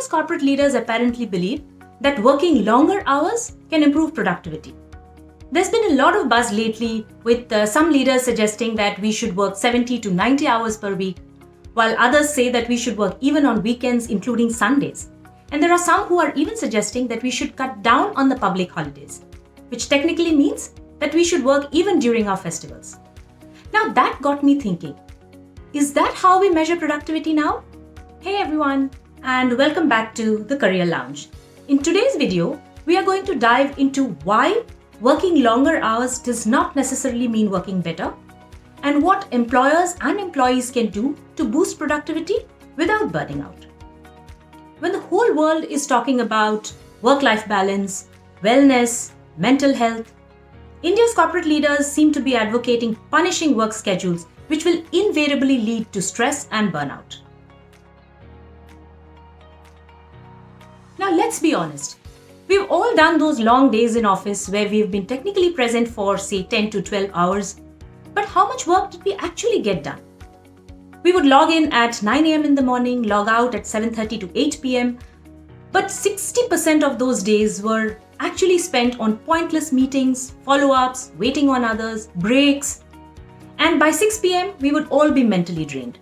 India's corporate leaders apparently believe that working longer hours can improve productivity. There's been a lot of buzz lately with some leaders suggesting that we should work 70 to 90 hours per week, while others say that we should work even on weekends, including Sundays. And there are some who are even suggesting that we should cut down on the public holidays, which technically means that we should work even during our festivals. Now that got me thinking, is that how we measure productivity now? Hey everyone, and welcome back to the Career Lounge. In today's video, we are going to dive into why working longer hours does not necessarily mean working better, and what employers and employees can do to boost productivity without burning out. When the whole world is talking about work-life balance, wellness, mental health, India's corporate leaders seem to be advocating punishing work schedules which will invariably lead to stress and burnout. Now let's be honest. We've all done those long days in office where we've been technically present for say 10 to 12 hours, but how much work did we actually get done? We would log in at 9 a.m. in the morning, log out at 7:30 to 8 p.m., but 60% of those days were actually spent on pointless meetings, follow-ups, waiting on others, breaks, and by 6 p.m. we would all be mentally drained.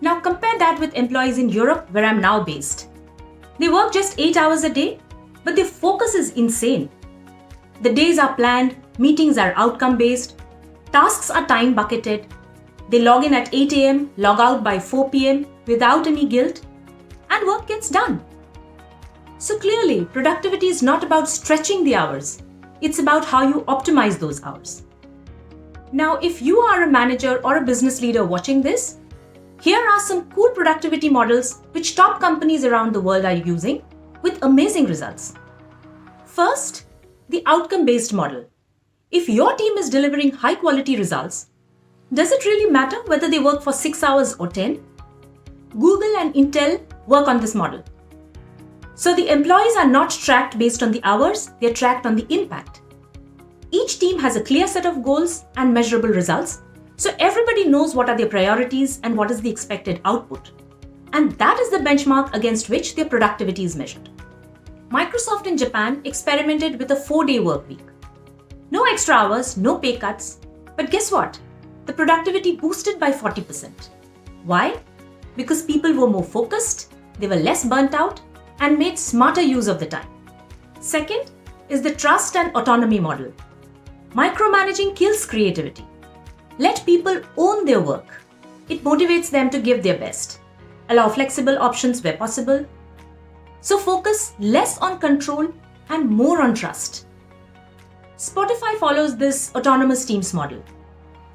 Now compare that with employees in Europe where I'm now based. They work just 8 hours a day, but their focus is insane. The days are planned, meetings are outcome-based, tasks are time-bucketed. They log in at 8 a.m., log out by 4 p.m. without any guilt, and work gets done. So clearly, productivity is not about stretching the hours. It's about how you optimize those hours. Now, if you are a manager or a business leader watching this, here are some cool productivity models which top companies around the world are using with amazing results. First, the outcome-based model. If your team is delivering high-quality results, does it really matter whether they work for 6 hours or 10? Google and Intel work on this model. So the employees are not tracked based on the hours, they're tracked on the impact. Each team has a clear set of goals and measurable results, so everybody knows what are their priorities and what is the expected output. And that is the benchmark against which their productivity is measured. Microsoft in Japan experimented with a 4-day work week. No extra hours, no pay cuts, but guess what? The productivity boosted by 40%. Why? Because people were more focused, they were less burnt out, and made smarter use of the time. Second is the trust and autonomy model. Micromanaging kills creativity. Let people own their work. It motivates them to give their best. Allow flexible options where possible. So focus less on control and more on trust. Spotify follows this autonomous teams model.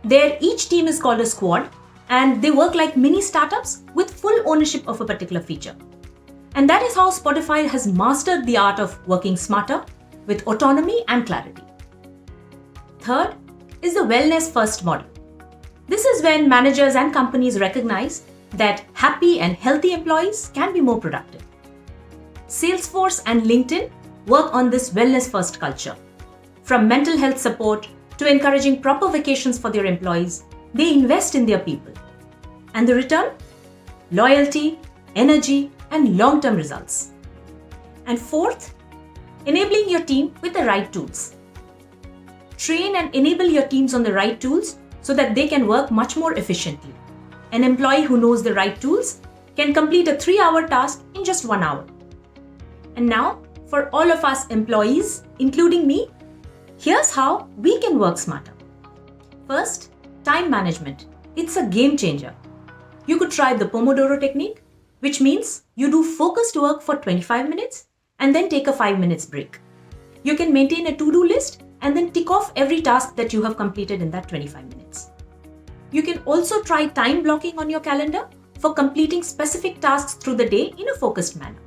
There, each team is called a squad, and they work like mini startups with full ownership of a particular feature. And that is how Spotify has mastered the art of working smarter with autonomy and clarity. Third is the wellness first model. This is when managers and companies recognize that happy and healthy employees can be more productive. Salesforce and LinkedIn work on this wellness first culture. From mental health support to encouraging proper vacations for their employees, they invest in their people. And the return? Loyalty, energy, and long-term results. And fourth, enabling your team with the right tools. Train and enable your teams on the right tools so that they can work much more efficiently. An employee who knows the right tools can complete a 3-hour task in just 1 hour. And now, for all of us employees, including me, here's how we can work smarter. First, time management. It's a game changer. You could try the Pomodoro technique, which means you do focused work for 25 minutes and then take a 5 minutes break. You can maintain a to-do list and then tick off every task that you have completed in that 25 minutes. You can also try time blocking on your calendar for completing specific tasks through the day in a focused manner.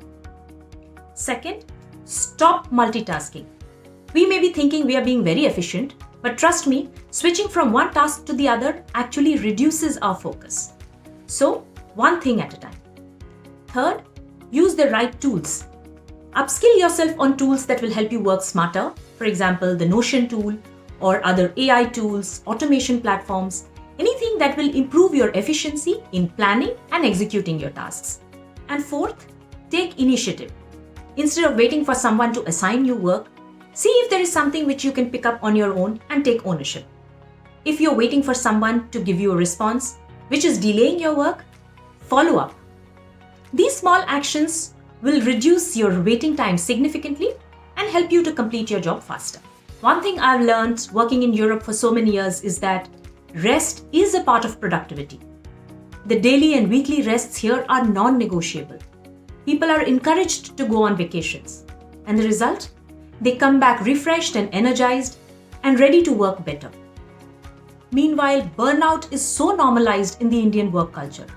Second, stop multitasking. We may be thinking we are being very efficient, but trust me, switching from one task to the other actually reduces our focus. So, one thing at a time. Third, use the right tools. Upskill yourself on tools that will help you work smarter. For example, the Notion tool or other AI tools, automation platforms, anything that will improve your efficiency in planning and executing your tasks. And fourth, Take initiative. Instead of waiting for someone to assign you work, see if there is something which you can pick up on your own and take ownership. If you're waiting for someone to give you a response, which is delaying your work, follow up. These small actions will reduce your waiting time significantly and help you to complete your job faster. One thing I've learned working in Europe for so many years is that rest is a part of productivity. The daily and weekly rests here are non-negotiable. People are encouraged to go on vacations, and the result? They come back refreshed and energized and ready to work better. Meanwhile, burnout is so normalized in the Indian work culture.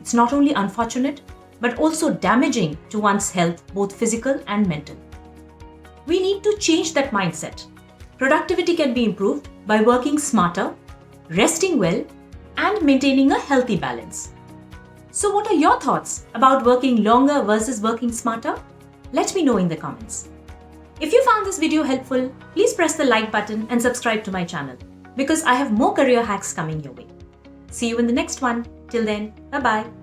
It's not only unfortunate, but also damaging to one's health, both physical and mental. We need to change that mindset. Productivity can be improved by working smarter, resting well, and maintaining a healthy balance. So what are your thoughts about working longer versus working smarter? Let me know in the comments. If you found this video helpful, please press the like button and subscribe to my channel because I have more career hacks coming your way. See you in the next one. Till then, bye-bye.